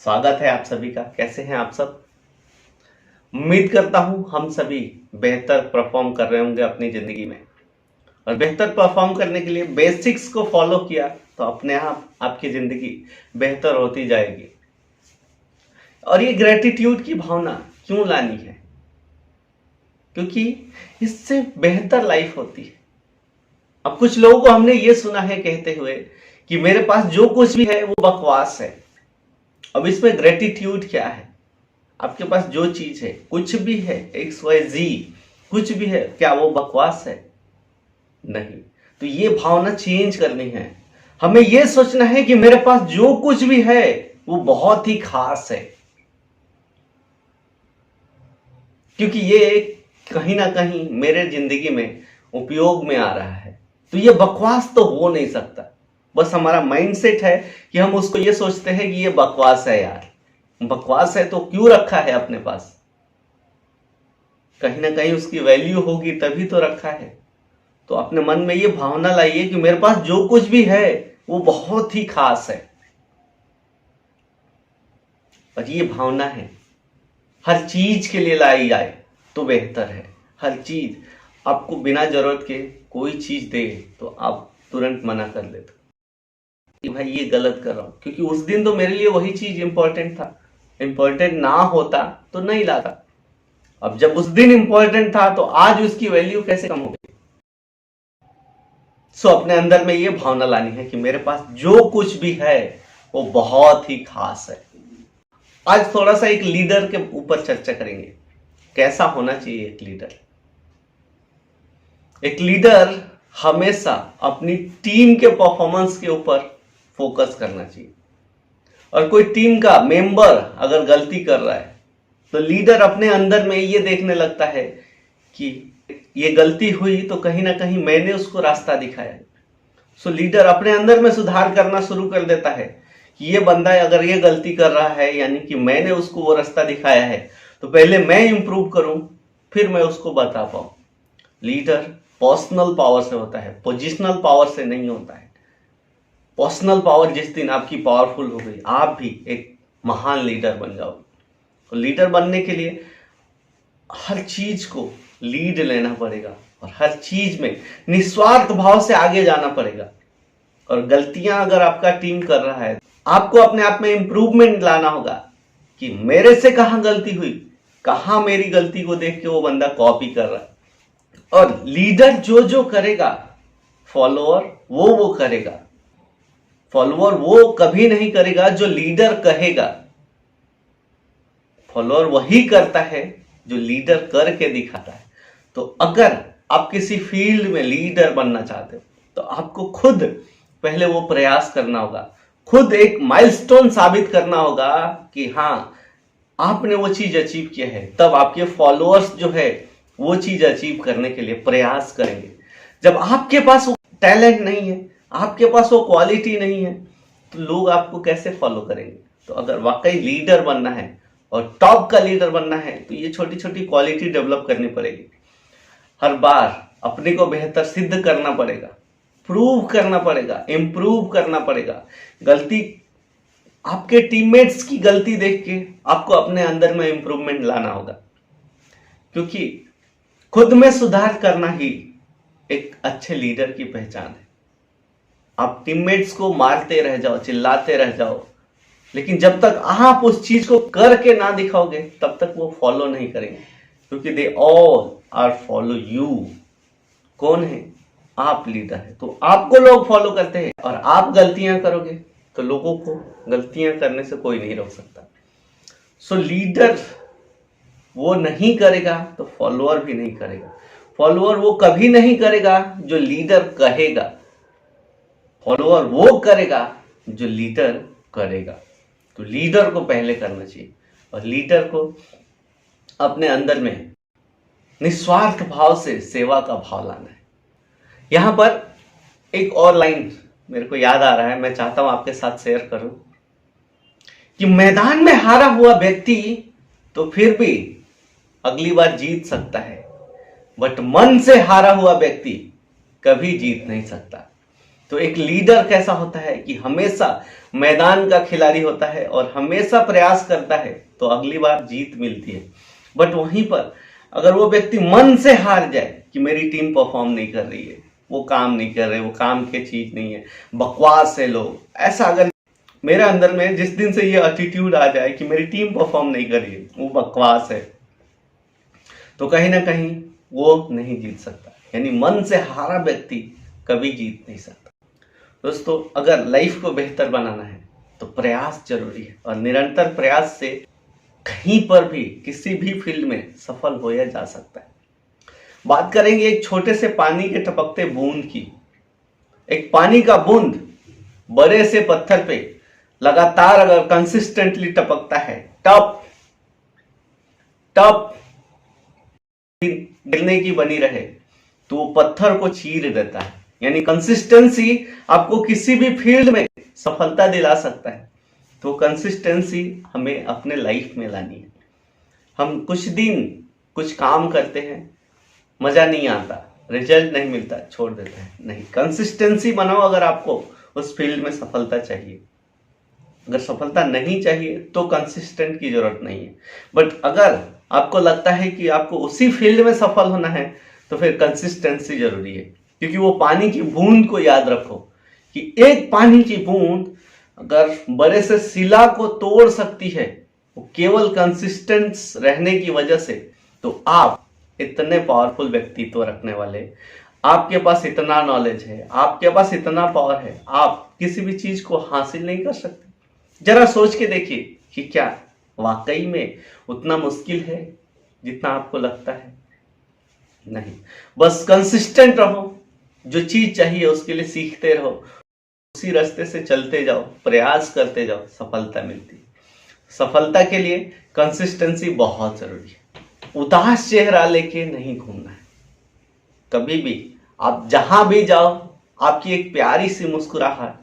स्वागत है आप सभी का। कैसे हैं आप सब? उम्मीद करता हूं हम सभी बेहतर परफॉर्म कर रहे होंगे अपनी जिंदगी में। और बेहतर परफॉर्म करने के लिए बेसिक्स को फॉलो किया तो अपने आप आपकी जिंदगी बेहतर होती जाएगी। और ये ग्रेटिट्यूड की भावना क्यों लानी है? क्योंकि इससे बेहतर लाइफ होती है। अब कुछ लोगों को हमने ये सुना है कहते हुए कि मेरे पास जो कुछ भी है वो बकवास है। अब इसमें ग्रेटिट्यूड क्या है? आपके पास जो चीज है, कुछ भी है, XYZ कुछ भी है, क्या वो बकवास है? नहीं। तो ये भावना चेंज करनी है। हमें ये सोचना है कि मेरे पास जो कुछ भी है वो बहुत ही खास है, क्योंकि ये कहीं ना कहीं मेरे जिंदगी में उपयोग में आ रहा है। तो ये बकवास तो हो नहीं सकता। बस हमारा माइंडसेट है कि हम उसको ये सोचते हैं कि ये बकवास है। यार बकवास है तो क्यों रखा है अपने पास? कहीं ना कहीं उसकी वैल्यू होगी तभी तो रखा है। तो अपने मन में ये भावना लाइए कि मेरे पास जो कुछ भी है वो बहुत ही खास है। और ये भावना है हर चीज के लिए लाई जाए तो बेहतर है। हर चीज आपको बिना जरूरत के कोई चीज दे तो आप तुरंत मना कर लेते कि भाई ये गलत कर रहा हूं, क्योंकि उस दिन तो मेरे लिए वही चीज इंपॉर्टेंट था। इंपॉर्टेंट ना होता तो नहीं लाता। अब जब उस दिन इंपॉर्टेंट था तो आज उसकी वैल्यू कैसे कम हो गई? सो अपने अंदर में ये भावना लानी है कि मेरे पास जो कुछ भी है वो बहुत ही खास है। आज थोड़ा सा एक लीडर के ऊपर चर्चा करेंगे। कैसा होना चाहिए एक लीडर? एक लीडर हमेशा अपनी टीम के परफॉर्मेंस के ऊपर फोकस करना चाहिए। और कोई टीम का मेंबर अगर गलती कर रहा है तो लीडर अपने अंदर में ये देखने लगता है कि ये गलती हुई तो कहीं ना कहीं मैंने उसको रास्ता दिखाया। सो लीडर अपने अंदर में सुधार करना शुरू कर देता है कि ये बंदा अगर ये गलती कर रहा है यानी कि मैंने उसको वो रास्ता दिखाया है, तो पहले मैं इंप्रूव करूं फिर मैं उसको बता पाऊं। लीडर पर्सनल पावर से होता है, पोजिशनल पावर से नहीं होता है। पर्सनल पावर जिस दिन आपकी पावरफुल हो गई, आप भी एक महान लीडर बन जाओगे। तो लीडर बनने के लिए हर चीज को लीड लेना पड़ेगा और हर चीज में निस्वार्थ भाव से आगे जाना पड़ेगा। और गलतियां अगर आपका टीम कर रहा है, आपको अपने आप में इंप्रूवमेंट लाना होगा कि मेरे से कहां गलती हुई, कहां मेरी गलती को देख के वो बंदा कॉपी कर रहा है। और लीडर जो जो करेगा फॉलोअर वो करेगा। फॉलोअर वो कभी नहीं करेगा जो लीडर कहेगा। फॉलोअर वही करता है जो लीडर करके दिखाता है। तो अगर आप किसी फील्ड में लीडर बनना चाहते हो तो आपको खुद पहले वो प्रयास करना होगा, खुद एक माइलस्टोन साबित करना होगा कि हाँ आपने वो चीज अचीव किया है। तब आपके फॉलोअर्स जो है वो चीज अचीव करने के लिए प्रयास करेंगे। जब आपके पास वो टैलेंट नहीं है, आपके पास वो क्वालिटी नहीं है, तो लोग आपको कैसे फॉलो करेंगे? तो अगर वाकई लीडर बनना है और टॉप का लीडर बनना है तो ये छोटी छोटी क्वालिटी डेवलप करनी पड़ेगी। हर बार अपने को बेहतर सिद्ध करना पड़ेगा, प्रूव करना पड़ेगा, इंप्रूव करना पड़ेगा। गलती आपके टीममेट्स की गलती देख के आपको अपने अंदर में इंप्रूवमेंट लाना होगा, क्योंकि खुद में सुधार करना ही एक अच्छे लीडर की पहचान है। आप टीममेट्स को मारते रह जाओ, चिल्लाते रह जाओ, लेकिन जब तक आप उस चीज को करके ना दिखाओगे तब तक वो फॉलो नहीं करेंगे, क्योंकि they all are follow you. कौन है? आप लीडर है तो आपको लोग फॉलो करते हैं। और आप गलतियां करोगे तो लोगों को गलतियां करने से कोई नहीं रोक सकता। सो लीडर वो नहीं करेगा तो फॉलोअर भी नहीं करेगा। फॉलोअर वो कभी नहीं करेगा जो लीडर कहेगा। फॉलोअर वो करेगा जो लीडर करेगा। तो लीडर को पहले करना चाहिए और लीडर को अपने अंदर में निस्वार्थ भाव से सेवा का भाव लाना है। यहां पर एक और लाइन मेरे को याद आ रहा है, मैं चाहता हूं आपके साथ शेयर करूं कि मैदान में हारा हुआ व्यक्ति तो फिर भी अगली बार जीत सकता है, बट मन से हारा हुआ व्यक्ति कभी जीत नहीं सकता। तो एक लीडर कैसा होता है कि हमेशा मैदान का खिलाड़ी होता है और हमेशा प्रयास करता है तो अगली बार जीत मिलती है। बट वहीं पर अगर वो व्यक्ति मन से हार जाए कि मेरी टीम परफॉर्म नहीं कर रही है, वो काम नहीं कर रहे, वो काम की चीज नहीं है, बकवास है लोग, ऐसा अगर मेरे अंदर में जिस दिन से ये एटीट्यूड आ जाए कि मेरी टीम परफॉर्म नहीं कर रही है, वो बकवास है, तो कहीं ना कहीं वो नहीं जीत सकता। यानी मन से हारा व्यक्ति कभी जीत नहीं सकता। दोस्तों, अगर लाइफ को बेहतर बनाना है तो प्रयास जरूरी है और निरंतर प्रयास से कहीं पर भी किसी भी फील्ड में सफल होया जा सकता है। बात करेंगे एक छोटे से पानी के टपकते बूंद की। एक पानी का बूंद बड़े से पत्थर पे लगातार अगर कंसिस्टेंटली टपकता है, टप टप गिरने की बनी रहे, तो वो पत्थर को चीर देता है। यानी कंसिस्टेंसी आपको किसी भी फील्ड में सफलता दिला सकता है। तो कंसिस्टेंसी हमें अपने लाइफ में लानी है। हम कुछ दिन कुछ काम करते हैं, मजा नहीं आता, रिजल्ट नहीं मिलता, छोड़ देते हैं। नहीं, कंसिस्टेंसी बनाओ। अगर आपको उस फील्ड में सफलता चाहिए, अगर सफलता नहीं चाहिए तो कंसिस्टेंट की जरूरत नहीं है। बट अगर आपको लगता है कि आपको उसी फील्ड में सफल होना है तो फिर कंसिस्टेंसी जरूरी है। क्योंकि वो पानी की बूंद को याद रखो कि एक पानी की बूंद अगर बड़े से शिला को तोड़ सकती है, वो केवल कंसिस्टेंट रहने की वजह से। तो आप इतने पावरफुल व्यक्तित्व रखने वाले, आपके पास इतना नॉलेज है, आपके पास इतना पावर है, आप किसी भी चीज को हासिल नहीं कर सकते। जरा सोच के देखिए कि क्या वाकई में उतना मुश्किल है जितना आपको लगता है? नहीं, बस कंसिस्टेंट रहो, जो चीज चाहिए उसके लिए सीखते रहो, उसी रास्ते से चलते जाओ, प्रयास करते जाओ, सफलता मिलती है। सफलता के लिए कंसिस्टेंसी बहुत जरूरी है। उदास चेहरा लेके नहीं घूमना है। कभी भी आप जहां भी जाओ, आपकी एक प्यारी सी मुस्कुराहट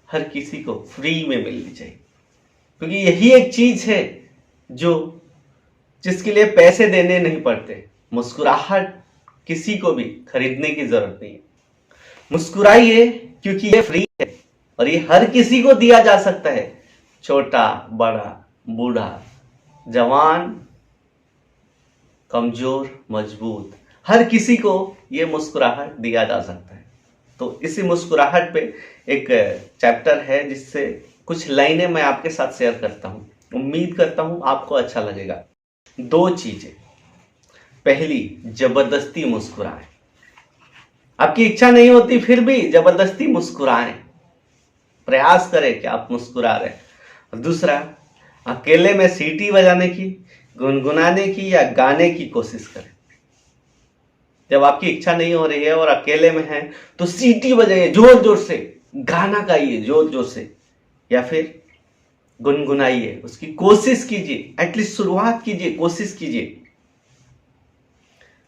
हर किसी को फ्री में मिलनी चाहिए। क्योंकि यही एक चीज है जिसके लिए पैसे देने नहीं पड़ते। मुस्कुराहट किसी को भी खरीदने की जरूरत नहीं है। मुस्कुराइए क्योंकि ये फ्री है और ये हर किसी को दिया जा सकता है। छोटा, बड़ा, बूढ़ा, जवान, कमजोर, मजबूत, हर किसी को ये मुस्कुराहट दिया जा सकता है। तो इसी मुस्कुराहट पे एक चैप्टर है जिससे कुछ लाइनें मैं आपके साथ शेयर करता हूं। उम्मीद करता हूं आपको अच्छा लगेगा। 2 चीजें। पहली, जबरदस्ती मुस्कुराएं। आपकी इच्छा नहीं होती फिर भी जबरदस्ती मुस्कुराएं। प्रयास करें कि आप मुस्कुरा रहे हैं। और दूसरा, अकेले में सीटी बजाने की, गुनगुनाने की या गाने की कोशिश करें। जब आपकी इच्छा नहीं हो रही है और अकेले में है तो सीटी बजाइए जोर जोर से, गाना गाइए जोर जोर से, या फिर गुनगुनाइए, उसकी कोशिश कीजिए, एटलीस्ट शुरुआत कीजिए, कोशिश कीजिए।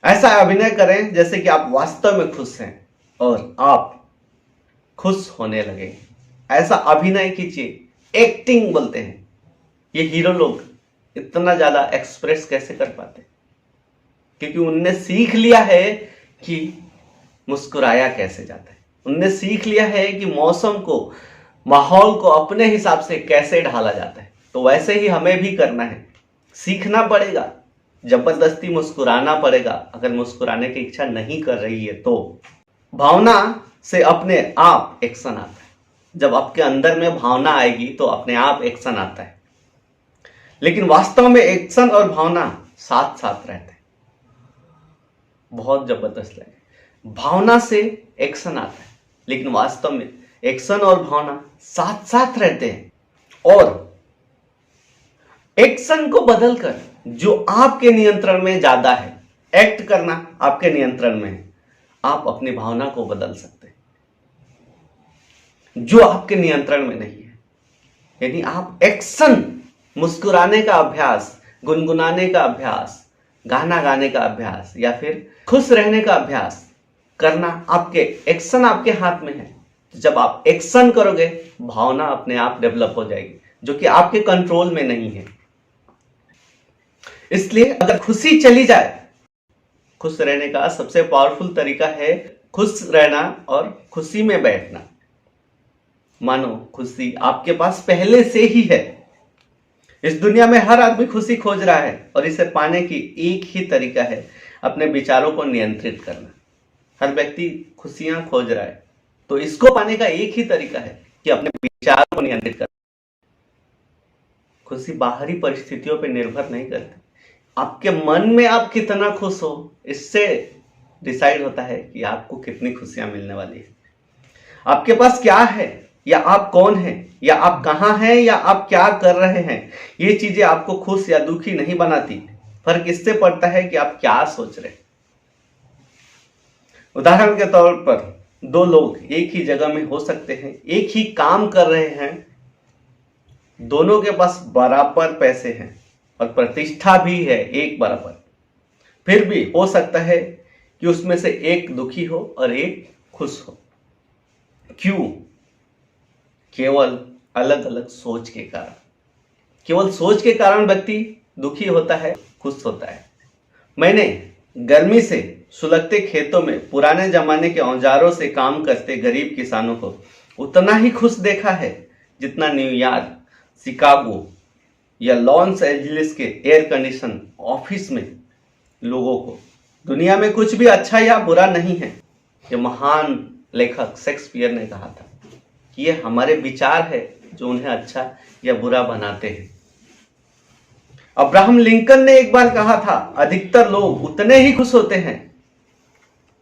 ऐसा अभिनय करें जैसे कि आप वास्तव में खुश हैं और आप खुश होने लगे। ऐसा अभिनय कीजिए, एक्टिंग बोलते हैं। ये हीरो लोग इतना ज्यादा एक्सप्रेस कैसे कर पाते? क्योंकि उनने सीख लिया है कि मुस्कुराया कैसे जाता है। उनने सीख लिया है कि मौसम को, माहौल को अपने हिसाब से कैसे ढाला जाता है। तो वैसे ही हमें भी करना है, सीखना पड़ेगा, जबरदस्ती मुस्कुराना पड़ेगा। अगर मुस्कुराने की इच्छा नहीं कर रही है तो भावना से अपने आप एक्शन आता है। जब आपके अंदर में भावना आएगी तो अपने आप एक्शन आता है। लेकिन वास्तव में एक्शन और भावना साथ साथ रहते हैं। बहुत जबरदस्त लगे। भावना से एक्शन आता है, लेकिन वास्तव में एक्शन और भावना साथ साथ रहते हैं। और एक्शन को बदलकर जो आपके नियंत्रण में ज्यादा है, एक्ट करना आपके नियंत्रण में है, आप अपनी भावना को बदल सकते हैं जो आपके नियंत्रण में नहीं है। यानी आप एक्शन, मुस्कुराने का अभ्यास, गुनगुनाने का अभ्यास, गाना गाने का अभ्यास या फिर खुश रहने का अभ्यास करना, आपके एक्शन आपके हाथ में है। जब आप एक्शन करोगे, भावना अपने आप डेवलप हो जाएगी, जो कि आपके कंट्रोल में नहीं है। इसलिए अगर खुशी चली जाए, खुश रहने का सबसे पावरफुल तरीका है खुश रहना और खुशी में बैठना। मानो खुशी आपके पास पहले से ही है। इस दुनिया में हर आदमी खुशी खोज रहा है और इसे पाने की एक ही तरीका है, अपने विचारों को नियंत्रित करना। हर व्यक्ति खुशियां खोज रहा है, तो इसको पाने का एक ही तरीका है कि अपने विचारों को नियंत्रित करना। खुशी बाहरी परिस्थितियों पर निर्भर नहीं करती, आपके मन में आप कितना खुश हो इससे डिसाइड होता है कि आपको कितनी खुशियां मिलने वाली है। आपके पास क्या है, या आप कौन हैं, या आप कहां हैं, या आप क्या कर रहे हैं, ये चीजें आपको खुश या दुखी नहीं बनाती। फर्क इससे पड़ता है कि आप क्या सोच रहे हैं। उदाहरण के तौर पर दो लोग एक ही जगह में हो सकते हैं, एक ही काम कर रहे हैं, दोनों के पास बराबर पैसे हैं और प्रतिष्ठा भी है एक बराबर, फिर भी हो सकता है कि उसमें से एक दुखी हो और एक खुश हो। क्यों? केवल अलग अलग सोच के कारण। केवल सोच के कारण व्यक्ति दुखी होता है, खुश होता है। मैंने गर्मी से सुलगते खेतों में पुराने जमाने के औजारों से काम करते गरीब किसानों को उतना ही खुश देखा है जितना न्यूयॉर्क, शिकागो या लॉस एंजलिस के एयर कंडीशन ऑफिस में लोगों को। दुनिया में कुछ भी अच्छा या बुरा नहीं है। ये महान लेखक शेक्सपियर ने कहा था कि ये हमारे विचार है जो उन्हें अच्छा या बुरा बनाते हैं। अब्राहम लिंकन ने एक बार कहा था, अधिकतर लोग उतने ही खुश होते हैं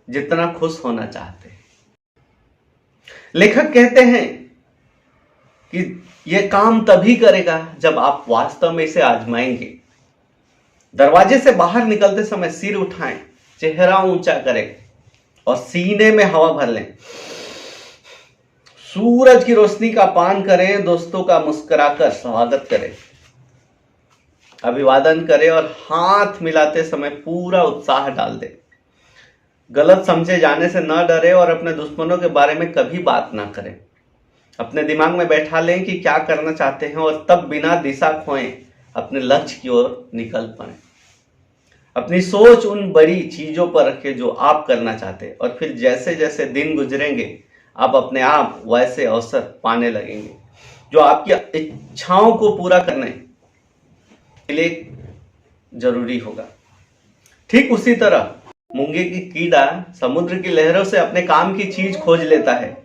जितना खुश होना चाहते हैं। लेखक कहते हैं कि यह काम तभी करेगा जब आप वास्तव में इसे आजमाएंगे। दरवाजे से बाहर निकलते समय सिर उठाएं, चेहरा ऊंचा करें और सीने में हवा भर लें। सूरज की रोशनी का पान करें, दोस्तों का मुस्कुराकर स्वागत करें, अभिवादन करें और हाथ मिलाते समय पूरा उत्साह डाल दें। गलत समझे जाने से न डरे और अपने दुश्मनों के बारे में कभी बात ना करें। अपने दिमाग में बैठा लें कि क्या करना चाहते हैं और तब बिना दिशा खोए अपने लक्ष्य की ओर निकल पाए। अपनी सोच उन बड़ी चीजों पर रखें जो आप करना चाहते हैं और फिर जैसे जैसे दिन गुजरेंगे आप अपने आप वैसे अवसर पाने लगेंगे जो आपकी इच्छाओं को पूरा करने के लिए जरूरी होगा। ठीक उसी तरह मूंगे की कीड़ा समुद्र की लहरों से अपने काम की चीज खोज लेता है।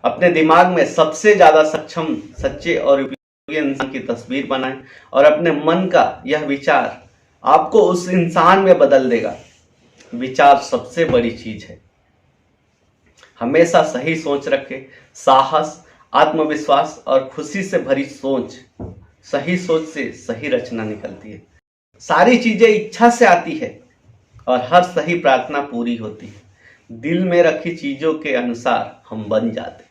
अपने दिमाग में सबसे ज्यादा सक्षम, सच्चे और उपयोगी इंसान की तस्वीर बनाएं और अपने मन का यह विचार आपको उस इंसान में बदल देगा। विचार सबसे बड़ी चीज है। हमेशा सही सोच रखें। साहस, आत्मविश्वास और खुशी से भरी सोच। सही सोच से सही रचना निकलती है। सारी चीजें इच्छा से आती है और हर सही प्रार्थना पूरी होती है। दिल में रखी चीजों के अनुसार हम बन जाते।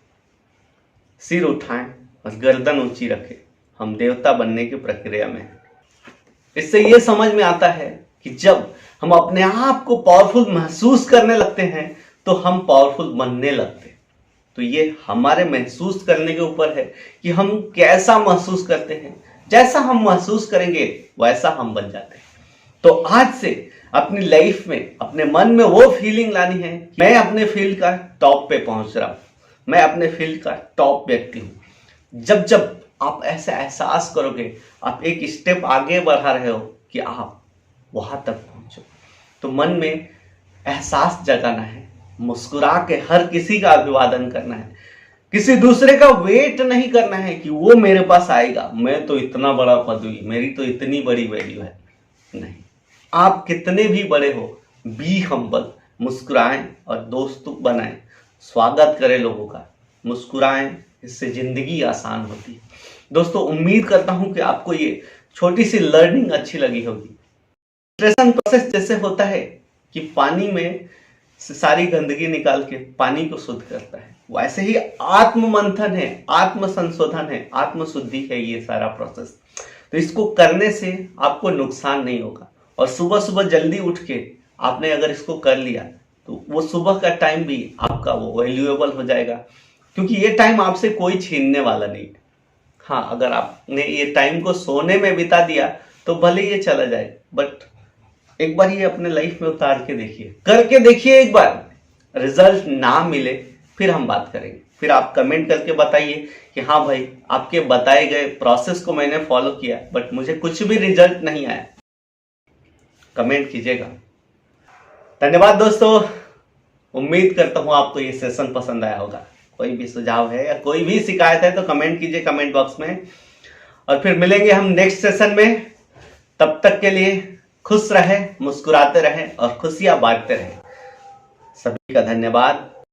सिर उठाएं और गर्दन ऊंची रखें। हम देवता बनने की प्रक्रिया में हैं। इससे यह समझ में आता है कि जब हम अपने आप को पावरफुल महसूस करने लगते हैं तो हम पावरफुल बनने लगते हैं। तो ये हमारे महसूस करने के ऊपर है कि हम कैसा महसूस करते हैं। जैसा हम महसूस करेंगे वैसा हम बन जाते हैं। तो आज से अपनी लाइफ में, अपने मन में वो फीलिंग लानी है कि मैं अपने फील्ड का टॉप पे पहुंच रहा हूं, मैं अपने फील्ड का टॉप व्यक्ति हूं। जब जब आप ऐसा एहसास करोगे, आप एक स्टेप आगे बढ़ा रहे हो कि आप वहां तक पहुंचो, तो मन में एहसास जगाना है, मुस्कुरा के हर किसी का अभिवादन करना है। किसी दूसरे का वेट नहीं करना है कि वो मेरे पास आएगा, मैं तो इतना बड़ा पदवी, मेरी तो इतनी बड़ी वैल्यू है। नहीं, आप कितने भी बड़े हो, बी हम्बल, मुस्कुराएं और दोस्तों बनाएं, स्वागत करें लोगों का, मुस्कुराएं, इससे जिंदगी आसान होती है। दोस्तों, उम्मीद करता हूं कि आपको ये छोटी सी लर्निंग अच्छी लगी होगी। फिल्ट्रेशन प्रोसेस जैसे होता है कि पानी में से सारी गंदगी निकाल के पानी को शुद्ध करता है, वैसे ही आत्म मंथन है, आत्म संशोधन है, आत्म शुद्धि है ये सारा प्रोसेस। तो इसको करने से आपको नुकसान नहीं होगा। और सुबह सुबह जल्दी उठ के आपने अगर इसको कर लिया तो वो सुबह का टाइम भी आपका वो वैल्यूएबल हो जाएगा, क्योंकि ये टाइम आपसे कोई छीनने वाला नहीं है। हाँ, अगर आपने ये टाइम को सोने में बिता दिया तो भले ये चला जाए, बट एक बार ये अपने लाइफ में उतार के देखिए, करके देखिए। एक बार रिजल्ट ना मिले फिर हम बात करेंगे। फिर आप कमेंट करके बताइए कि हाँ भाई, आपके बताए गए प्रोसेस को मैंने फॉलो किया बट मुझे कुछ भी रिजल्ट नहीं आया। कमेंट कीजिएगा। धन्यवाद दोस्तों। उम्मीद करता हूँ आपको ये सेशन पसंद आया होगा। कोई भी सुझाव है या कोई भी शिकायत है तो कमेंट कीजिए कमेंट बॉक्स में, और फिर मिलेंगे हम नेक्स्ट सेशन में। तब तक के लिए खुश रहें, मुस्कुराते रहें और खुशियां बांटते रहें। सभी का धन्यवाद।